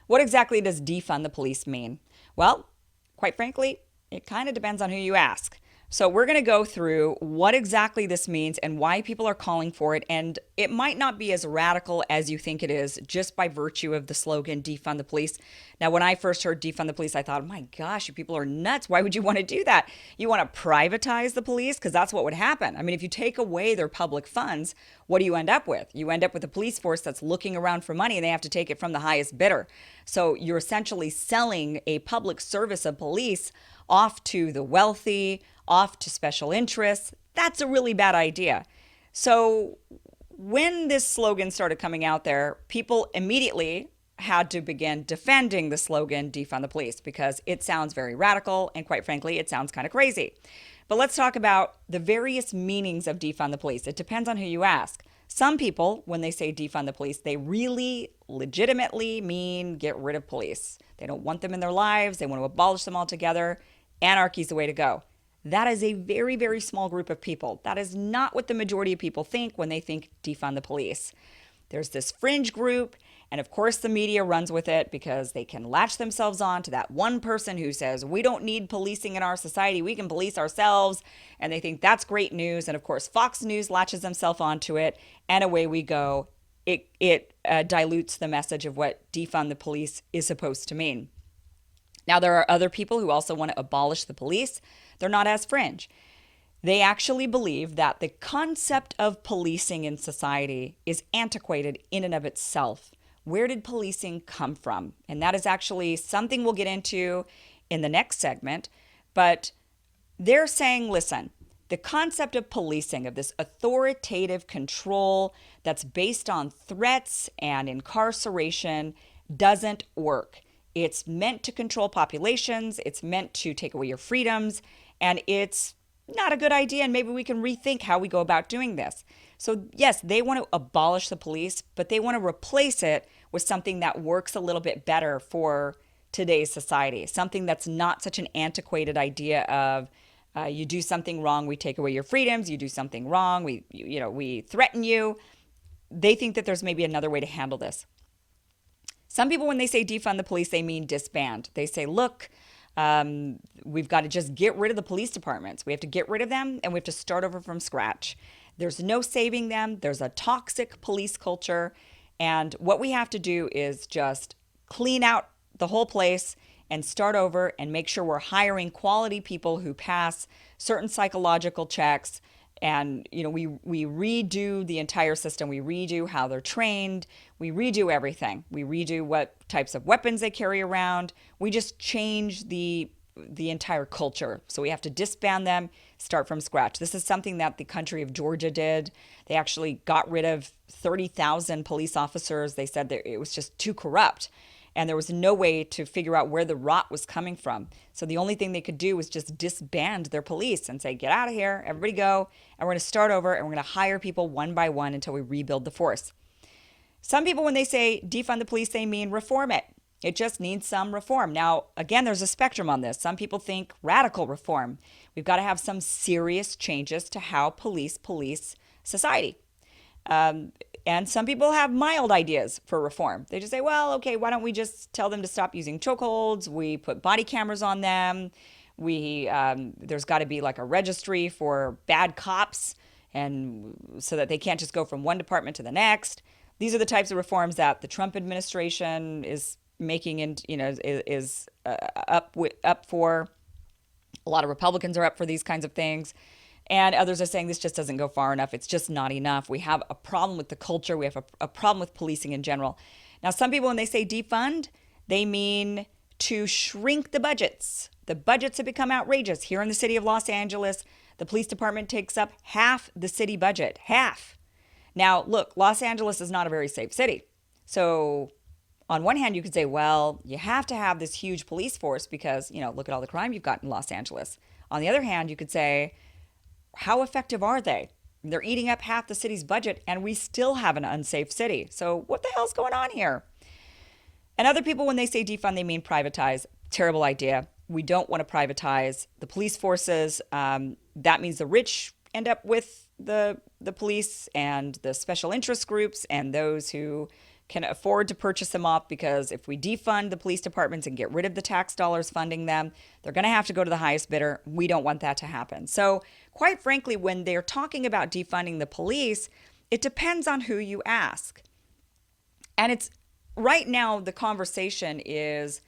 What exactly does defund the police mean? Well, quite frankly, it kind of depends on who you ask. So, we're going to go through what exactly this means and why people are calling for it. And it might not be as radical as you think it is just by virtue of the slogan defund the police. Now, when I first heard defund the police, I thought, oh my gosh, you people are nuts. Why would you want to do that? You want to privatize the police? Because that's what would happen. I mean, if you take away their public funds, what do you end up with? You end up with a police force that's looking around for money and they have to take it from the highest bidder. So, you're essentially selling a public service of police off to the wealthy, off to special interests. That's a really bad idea. So when this slogan started coming out there, people immediately had to begin defending the slogan defund the police because it sounds very radical and quite frankly, it sounds kind of crazy. But let's talk about the various meanings of defund the police. It depends on who you ask. Some people, when they say defund the police, they really legitimately mean get rid of police. They don't want them in their lives. They want to abolish them altogether. Anarchy is the way to go. That is a very, very small group of people. That is not what the majority of people think when they think defund the police. There's this fringe group, and of course the media runs with it because they can latch themselves on to that one person who says, we don't need policing in our society, we can police ourselves, and they think that's great news. And of course Fox News latches themselves onto it, and away we go. It dilutes the message of what defund the police is supposed to mean. Now, there are other people who also want to abolish the police. They're not as fringe. They actually believe that the concept of policing in society is antiquated in and of itself. Where did policing come from? And that is actually something we'll get into in the next segment. But they're saying, listen, the concept of policing, of this authoritative control that's based on threats and incarceration, doesn't work. It's meant to control populations. It's meant to take away your freedoms. And it's not a good idea. And maybe we can rethink how we go about doing this. So, yes, they want to abolish the police, but they want to replace it with something that works a little bit better for today's society. Something that's not such an antiquated idea of you do something wrong, we take away your freedoms. You do something wrong, we threaten you. They think that there's maybe another way to handle this. Some people, when they say defund the police, they mean disband. They say, look, we've got to just get rid of the police departments. We have to get rid of them and we have to start over from scratch. There's no saving them. There's a toxic police culture. And what we have to do is just clean out the whole place and start over and make sure we're hiring quality people who pass certain psychological checks. And, we redo the entire system. We redo how they're trained. We redo everything. We redo what types of weapons they carry around. We just change the entire culture. So we have to disband them, start from scratch. This is something that the country of Georgia did. They actually got rid of 30,000 police officers. They said that it was just too corrupt. And there was no way to figure out where the rot was coming from. So the only thing they could do was just disband their police and say, get out of here, everybody go, and we're going to start over and we're going to hire people one by one until we rebuild the force. Some people, when they say defund the police, they mean reform it. It just needs some reform. Now, again, there's a spectrum on this. Some people think radical reform. We've got to have some serious changes to how police society. And some people have mild ideas for reform. They just say, well, okay, why don't we just tell them to stop using chokeholds? We put body cameras on them. There's got to be like a registry for bad cops, and so that they can't just go from one department to the next. These are the types of reforms that the Trump administration is making, and is up for. A lot of Republicans are up for these kinds of things. And others are saying this just doesn't go far enough. It's just not enough. We have a problem with the culture. We have a problem with policing in general. Now, some people, when they say defund, they mean to shrink the budgets. The budgets have become outrageous. Here in the city of Los Angeles, the police department takes up half the city budget. Half. Now, look, Los Angeles is not a very safe city. So on one hand, you could say, well, you have to have this huge police force because, look at all the crime you've got in Los Angeles. On the other hand, you could say, how effective are they? They're eating up half the city's budget and we still have an unsafe city. So what the hell's going on here? And other people, when they say defund, they mean privatize. Terrible idea. We don't want to privatize the police forces. That means the rich end up with the police and the special interest groups and those who can afford to purchase them off, because if we defund the police departments and get rid of the tax dollars funding them, they're going to have to go to the highest bidder. We don't want that to happen. So quite frankly, when they're talking about defunding the police, it depends on who you ask. And it's right now the conversation is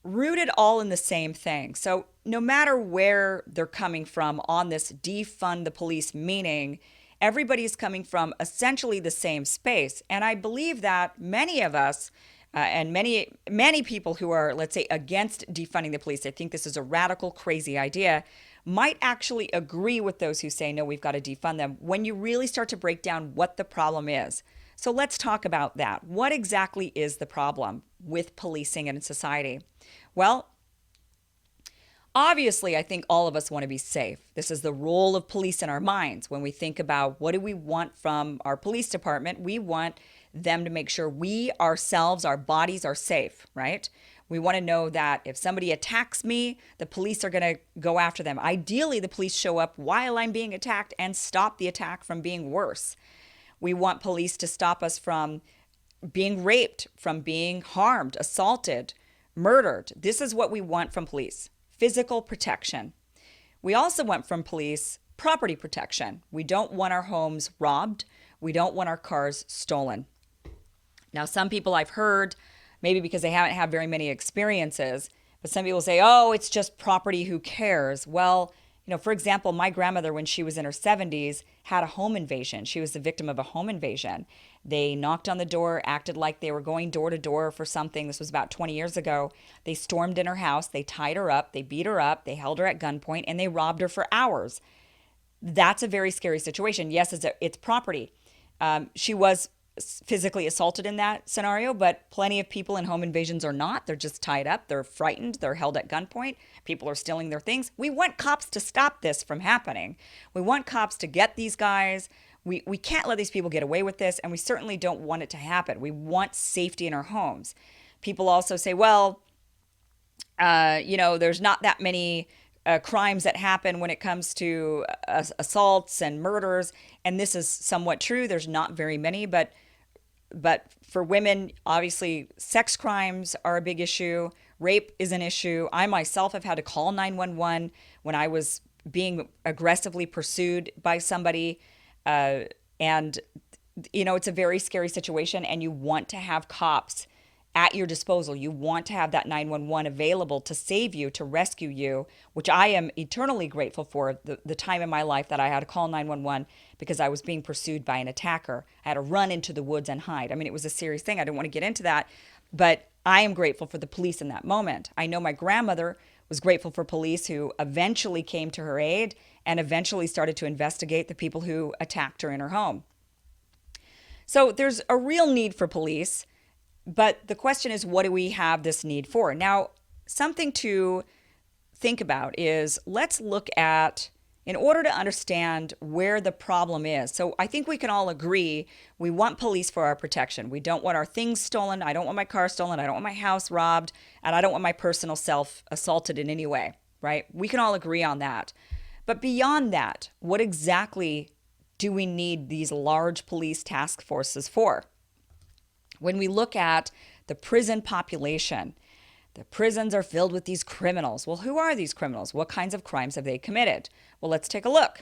rooted all in the same thing. So no matter where they're coming from on this defund the police meaning, everybody's coming from essentially the same space. And I believe that many of us and many people who are, let's say, against defunding the police, I think this is a radical, crazy idea, might actually agree with those who say, no, we've got to defund them, when you really start to break down what the problem is. So let's talk about that. What exactly is the problem with policing in society? Well, obviously, I think all of us want to be safe. This is the role of police in our minds. When we think about what do we want from our police department, we want them to make sure we ourselves, our bodies are safe, right? We want to know that if somebody attacks me, the police are going to go after them. Ideally, the police show up while I'm being attacked and stop the attack from being worse. We want police to stop us from being raped, from being harmed, assaulted, murdered. This is what we want from police. Physical protection. We also want from police property protection. We don't want our homes robbed. We don't want our cars stolen. Now, some people I've heard, maybe because they haven't had very many experiences, but some people say, oh, it's just property, who cares? Well, for example, my grandmother, when she was in her 70s, had a home invasion. She was the victim of a home invasion. They knocked on the door, acted like they were going door to door for something. This was about 20 years ago. They stormed in her house. They tied her up. They beat her up. They held her at gunpoint, and they robbed her for hours. That's a very scary situation. Yes, it's property. She was physically assaulted in that scenario, but plenty of people in home invasions are not. They're just tied up. They're frightened. They're held at gunpoint. People are stealing their things. We want cops to stop this from happening. We want cops to get these guys. We can't let these people get away with this, and we certainly don't want it to happen. We want safety in our homes. People also say, well, there's not that many crimes that happen when it comes to assaults and murders, and this is somewhat true. There's not very many, but for women, obviously, sex crimes are a big issue. Rape is an issue. I myself have had to call 911 when I was being aggressively pursued by somebody. And it's a very scary situation, and you want to have cops at your disposal. You want to have that 911 available to save you, to rescue you, which I am eternally grateful for, the time in my life that I had to call 911 because I was being pursued by an attacker. I had to run into the woods and hide. I mean, it was a serious thing. I didn't want to get into that, but I am grateful for the police in that moment. I know my grandmother was grateful for police who eventually came to her aid and eventually started to investigate the people who attacked her in her home. So there's a real need for police. But the question is, what do we have this need for? Now, something to think about is, let's look at, in order to understand where the problem is. So I think we can all agree we want police for our protection. We don't want our things stolen. I don't want my car stolen. I don't want my house robbed. And I don't want my personal self assaulted in any way, right? We can all agree on that. But beyond that, what exactly do we need these large police task forces for? When we look at the prison population, the prisons are filled with these criminals. Well, who are these criminals? What kinds of crimes have they committed? Well, let's take a look.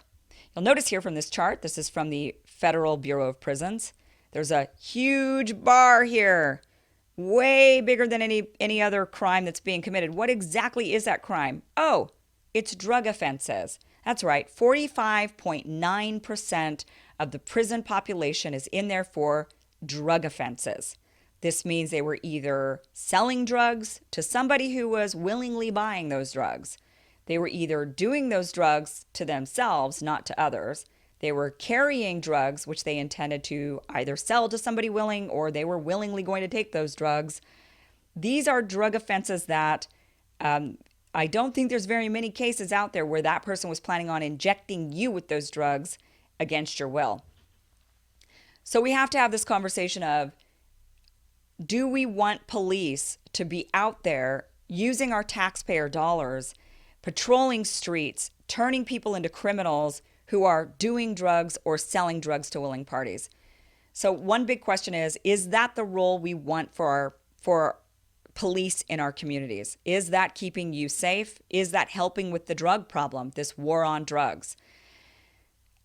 You'll notice here from this chart, this is from the Federal Bureau of Prisons. There's a huge bar here, way bigger than any other crime that's being committed. What exactly is that crime? Oh, it's drug offenses. That's right, 45.9% of the prison population is in there for drug offenses. This means they were either selling drugs to somebody who was willingly buying those drugs. They were either doing those drugs to themselves, not to others. They were carrying drugs, which they intended to either sell to somebody willing, or they were willingly going to take those drugs. These are drug offenses that I don't think there's very many cases out there where that person was planning on injecting you with those drugs against your will. So we have to have this conversation of, do we want police to be out there using our taxpayer dollars, patrolling streets, turning people into criminals who are doing drugs or selling drugs to willing parties? So one big question is that the role we want for police in our communities? Is that keeping you safe? Is that helping with the drug problem, this war on drugs?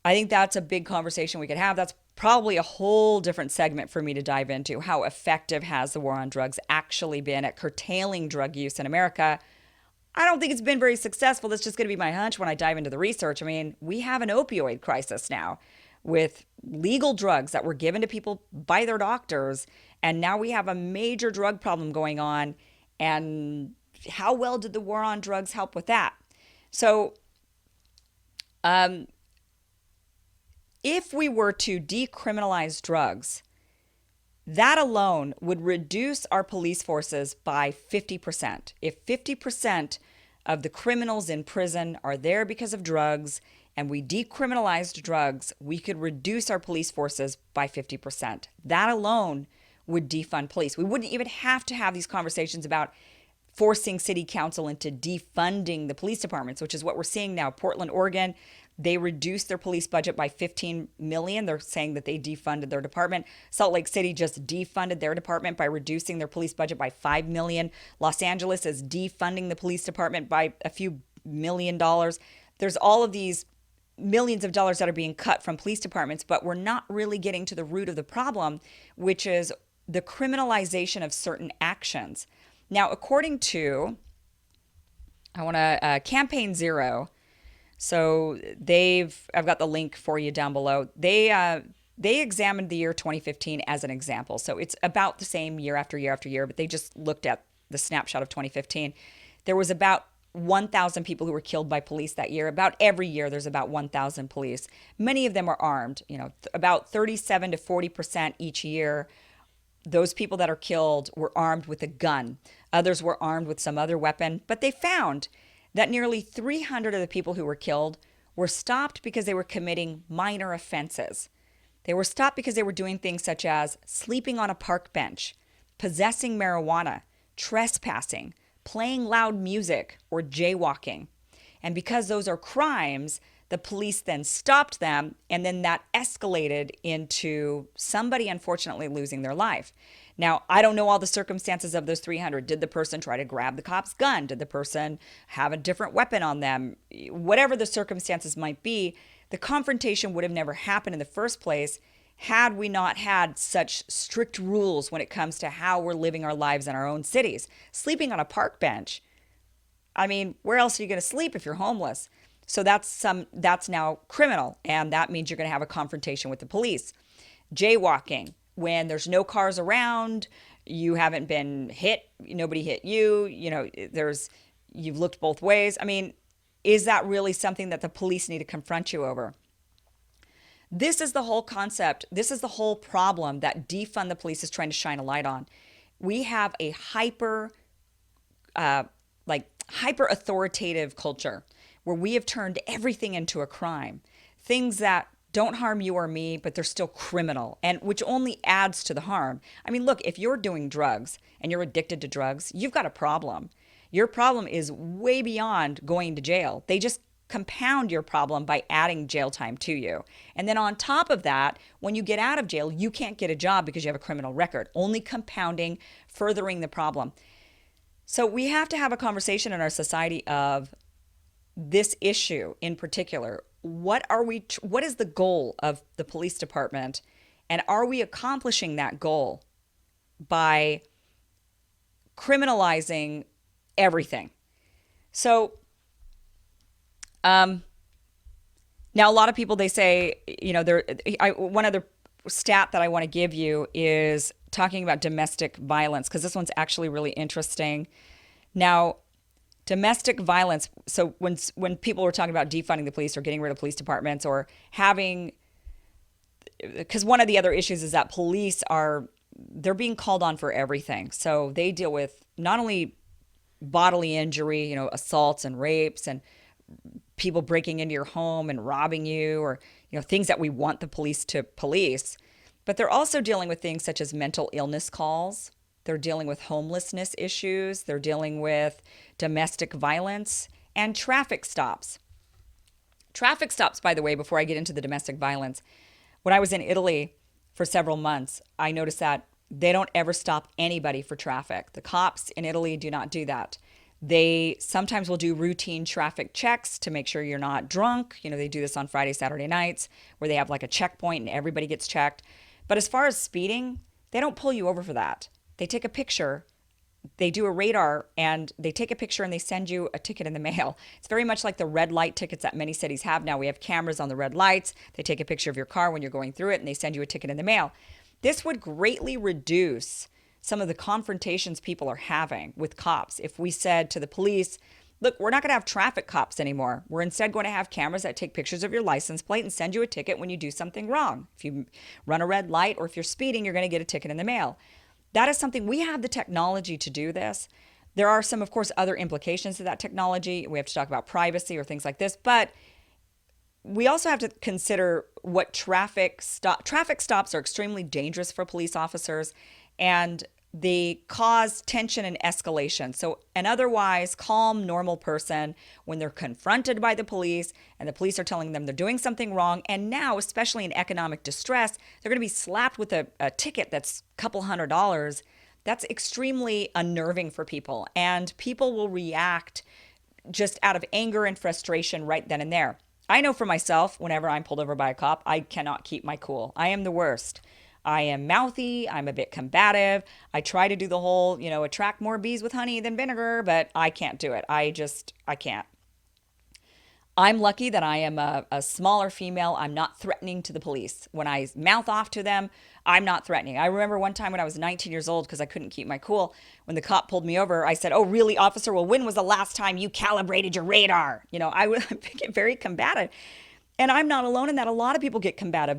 I think that's a big conversation we could have. That's probably a whole different segment for me to dive into. How effective has the war on drugs actually been at curtailing drug use in America? I don't think it's been very successful. That's just going to be my hunch when I dive into the research. I mean, we have an opioid crisis now with legal drugs that were given to people by their doctors. And now we have a major drug problem going on. And how well did the war on drugs help with that? So, if we were to decriminalize drugs, that alone would reduce our police forces by 50%. If 50% of the criminals in prison are there because of drugs and we decriminalized drugs, we could reduce our police forces by 50%. That alone would defund police. We wouldn't even have to have these conversations about forcing city council into defunding the police departments, which is what we're seeing now. Portland, Oregon, they reduced their police budget by 15 million. They're saying that they defunded their department. Salt Lake City just defunded their department by reducing their police budget by 5 million. Los Angeles is defunding the police department by a few $1,000,000. There's all of these millions of dollars that are being cut from police departments, but we're not really getting to the root of the problem, which is the criminalization of certain actions. Now, according to, Campaign Zero, so I've got the link for you down below. They examined the year 2015 as an example. So it's about the same year after year after year, but they just looked at the snapshot of 2015. There was about 1,000 people who were killed by police that year. About every year, there's about 1,000 police. Many of them are armed, about 37 to 40% each year. Those people that are killed were armed with a gun. Others were armed with some other weapon, but they found that nearly 300 of the people who were killed were stopped because they were committing minor offenses. They were stopped because they were doing things such as sleeping on a park bench, possessing marijuana, trespassing, playing loud music, or jaywalking. And because those are crimes, the police then stopped them, and then that escalated into somebody unfortunately losing their life. Now, I don't know all the circumstances of those 300. Did the person try to grab the cop's gun? Did the person have a different weapon on them? Whatever the circumstances might be, the confrontation would have never happened in the first place had we not had such strict rules when it comes to how we're living our lives in our own cities. Sleeping on a park bench, I mean, where else are you going to sleep if you're homeless? So that's now criminal, and that means you're going to have a confrontation with the police. Jaywalking, when there's no cars around, you haven't been hit, nobody hit you, you've looked both ways. I mean, is that really something that the police need to confront you over? This is the whole concept. This is the whole problem that Defund the Police is trying to shine a light on. We have a hyper authoritative culture where we have turned everything into a crime. Things that don't harm you or me, but they're still criminal, and which only adds to the harm. I mean, look, if you're doing drugs and you're addicted to drugs, you've got a problem. Your problem is way beyond going to jail. They just compound your problem by adding jail time to you. And then on top of that, when you get out of jail, you can't get a job because you have a criminal record, only compounding, furthering the problem. So we have to have a conversation in our society of this issue in particular. What is the goal of the police department? And are we accomplishing that goal by criminalizing everything? So, now a lot of people, they say, one other stat that I want to give you is talking about domestic violence, because this one's actually really interesting. Now, domestic violence, so when people were talking about defunding the police or getting rid of police departments or because one of the other issues is that police they're being called on for everything. So they deal with not only bodily injury, assaults and rapes and people breaking into your home and robbing you, or, things that we want the police to police, but they're also dealing with things such as mental illness calls. They're dealing with homelessness issues. They're dealing with domestic violence and traffic stops. Traffic stops, by the way, before I get into the domestic violence. When I was in Italy, for several months, I noticed that they don't ever stop anybody for traffic. The cops in Italy do not do that. They sometimes will do routine traffic checks to make sure you're not drunk. They do this on Friday, Saturday nights where they have like a checkpoint and everybody gets checked. But as far as speeding, they don't pull you over for that. They take a picture, they do a radar, and they take a picture and they send you a ticket in the mail. It's very much like the red light tickets that many cities have now. We have cameras on the red lights. They take a picture of your car when you're going through it and they send you a ticket in the mail. This would greatly reduce some of the confrontations people are having with cops if we said to the police, look, we're not going to have traffic cops anymore. We're instead going to have cameras that take pictures of your license plate and send you a ticket when you do something wrong. If you run a red light or if you're speeding, you're going to get a ticket in the mail. That is something, we have the technology to do this. There are some, of course, other implications to that technology. We have to talk about privacy or things like this, but we also have to consider what traffic stops are extremely dangerous for police officers, and they cause tension and escalation. So an otherwise calm, normal person, when they're confronted by the police and the police are telling them they're doing something wrong, and now, especially in economic distress, they're going to be slapped with a ticket that's a couple $100. That's extremely unnerving for people, and people will react just out of anger and frustration right then and there. I know for myself, whenever I'm pulled over by a cop, I cannot keep my cool. I am the worst. I am mouthy. I'm a bit combative. I try to do the whole, attract more bees with honey than vinegar, but I can't do it. I can't. I'm lucky that I am a smaller female. I'm not threatening to the police. When I mouth off to them, I'm not threatening. I remember one time when I was 19 years old, because I couldn't keep my cool, when the cop pulled me over, I said, "Oh, really, officer? Well, when was the last time you calibrated your radar?" I would get very combative. And I'm not alone in that. A lot of people get combative.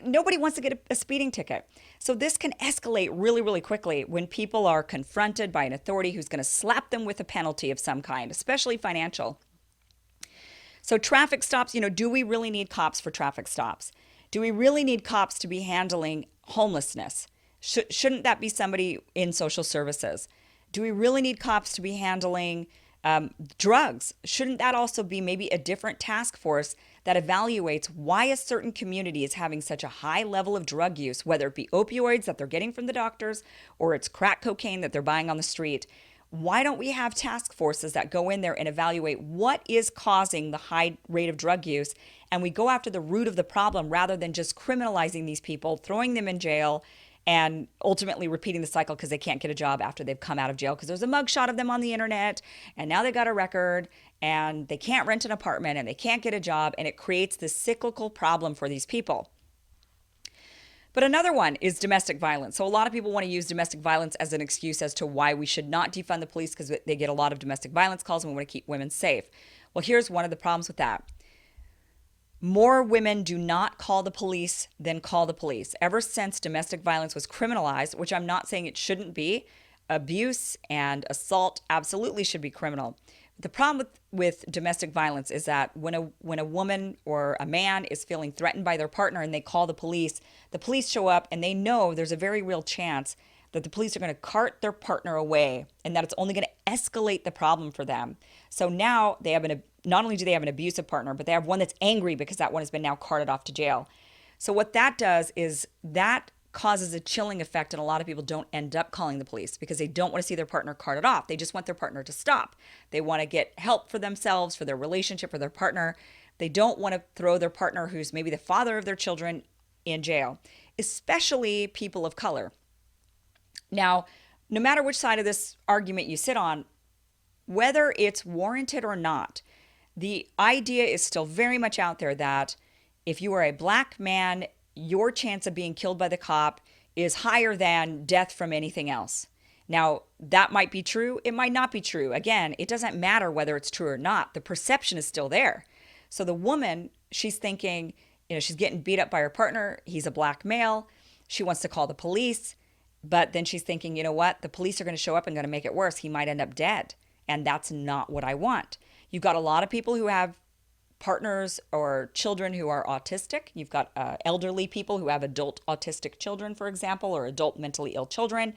Nobody wants to get a speeding ticket. So this can escalate really, really quickly when people are confronted by an authority who's going to slap them with a penalty of some kind, especially financial. So traffic stops, do we really need cops for traffic stops? Do we really need cops to be handling homelessness? Shouldn't that be somebody in social services? Do we really need cops to be handling drugs? Shouldn't that also be maybe a different task force that evaluates why a certain community is having such a high level of drug use, whether it be opioids that they're getting from the doctors or it's crack cocaine that they're buying on the street? Why don't we have task forces that go in there and evaluate what is causing the high rate of drug use, and we go after the root of the problem rather than just criminalizing these people, throwing them in jail, and ultimately repeating the cycle because they can't get a job after they've come out of jail because there's a mugshot of them on the internet, and now they got a record, and they can't rent an apartment, and they can't get a job, and it creates this cyclical problem for these people. But another one is domestic violence. So a lot of people want to use domestic violence as an excuse as to why we should not defund the police, because they get a lot of domestic violence calls and we want to keep women safe. Well, here's one of the problems with that. More women do not call the police than call the police. Ever since domestic violence was criminalized, which I'm not saying it shouldn't be, abuse and assault absolutely should be criminal. The problem with domestic violence is that when a woman or a man is feeling threatened by their partner and they call the police show up, and they know there's a very real chance that the police are going to cart their partner away and that it's only going to escalate the problem for them. So now they have not only do they have an abusive partner, but they have one that's angry because that one has been now carted off to jail. So what that does is that causes a chilling effect, and a lot of people don't end up calling the police because they don't want to see their partner carted off. They just want their partner to stop. They want to get help for themselves, for their relationship, for their partner. They don't want to throw their partner, who's maybe the father of their children, in jail, especially people of color. Now, no matter which side of this argument you sit on, whether it's warranted or not, the idea is still very much out there that if you are a black man, your chance of being killed by the cop is higher than death from anything else. Now, that might be true. It might not be true. Again, it doesn't matter whether it's true or not. The perception is still there. So the woman, she's thinking, she's getting beat up by her partner. He's a black male. She wants to call the police. But then she's thinking, you know what? The police are going to show up and going to make it worse. He might end up dead. And that's not what I want. You've got a lot of people who have partners or children who are autistic. You've got elderly people who have adult autistic children, for example, or adult mentally ill children,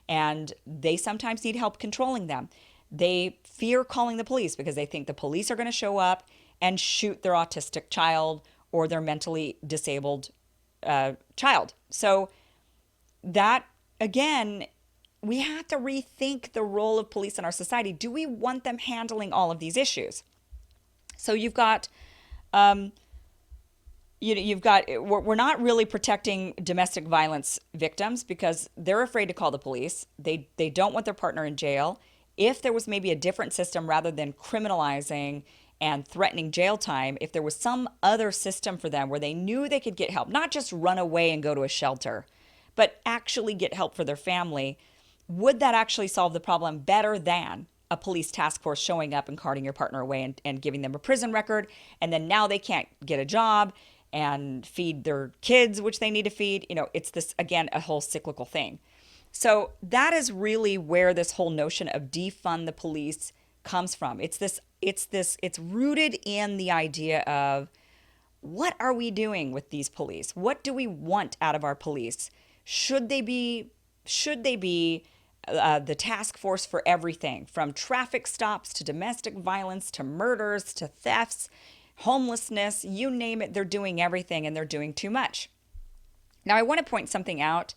and they sometimes need help controlling them. They fear calling the police because they think the police are going to show up and shoot their autistic child or their mentally disabled child. So that, again, we have to rethink the role of police in our society. Do we want them handling all of these issues? So you've got, we're not really protecting domestic violence victims because they're afraid to call the police. They don't want their partner in jail. If there was maybe a different system rather than criminalizing and threatening jail time, if there was some other system for them where they knew they could get help, not just run away and go to a shelter, but actually get help for their family, would that actually solve the problem better than a police task force showing up and carting your partner away and giving them a prison record? And then now they can't get a job and feed their kids, which they need to feed. It's this, again, a whole cyclical thing. So that is really where this whole notion of defund the police comes from. It's rooted in the idea of, what are we doing with these police? What do we want out of our police? Should they be the task force for everything, from traffic stops to domestic violence to murders to thefts, homelessness, you name it, they're doing everything and they're doing too much. Now, I want to point something out.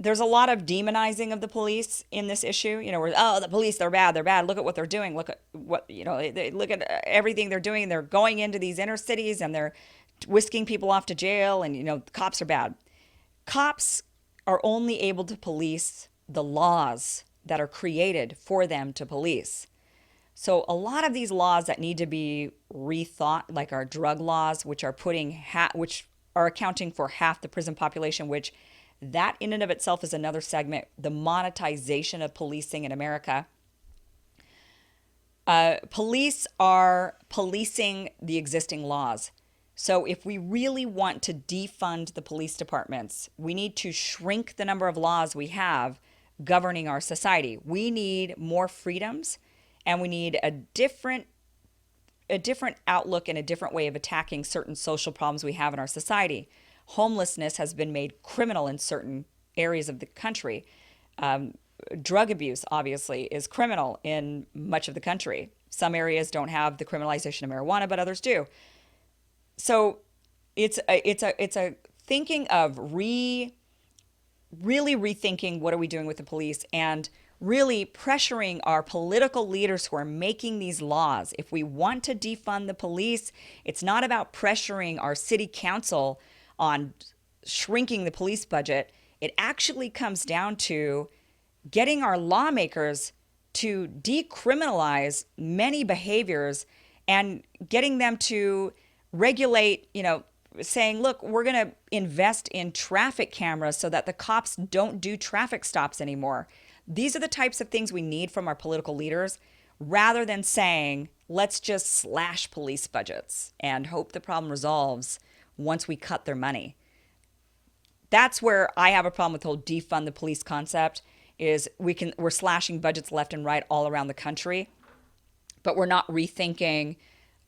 There's a lot of demonizing of the police in this issue, where, the police, they're bad. Look at what they're doing. Look at what, look at everything they're doing. They're going into these inner cities and they're whisking people off to jail, and, cops are bad. Cops are only able to police the laws that are created for them to police. So a lot of these laws that need to be rethought, like our drug laws, which are which are accounting for half the prison population, which that in and of itself is another segment, the monetization of policing in America. Police are policing the existing laws. So if we really want to defund the police departments, we need to shrink the number of laws we have governing our society. We need more freedoms, and we need a different outlook and a different way of attacking certain social problems we have in our society. Homelessness has been made criminal in certain areas of the country. Drug abuse, obviously, is criminal in much of the country. Some areas don't have the criminalization of marijuana, but others do. So it's a thinking of really rethinking what are we doing with the police, and really pressuring our political leaders who are making these laws. If we want to defund the police, it's not about pressuring our city council on shrinking the police budget. It actually comes down to getting our lawmakers to decriminalize many behaviors and getting them to regulate, saying, look, we're going to invest in traffic cameras so that the cops don't do traffic stops anymore. These are the types of things we need from our political leaders, rather than saying, let's just slash police budgets and hope the problem resolves once we cut their money. That's where I have a problem with the whole defund the police concept, is we're slashing budgets left and right all around the country, but we're not rethinking,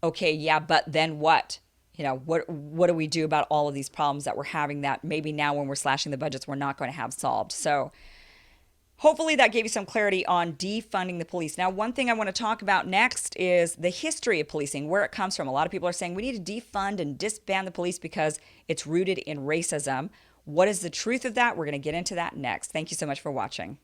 okay, yeah, but then what? What do we do about all of these problems that we're having that maybe now when we're slashing the budgets, we're not going to have solved? So hopefully that gave you some clarity on defunding the police. Now, one thing I want to talk about next is the history of policing, where it comes from. A lot of people are saying we need to defund and disband the police because it's rooted in racism. What is the truth of that? We're going to get into that next. Thank you so much for watching.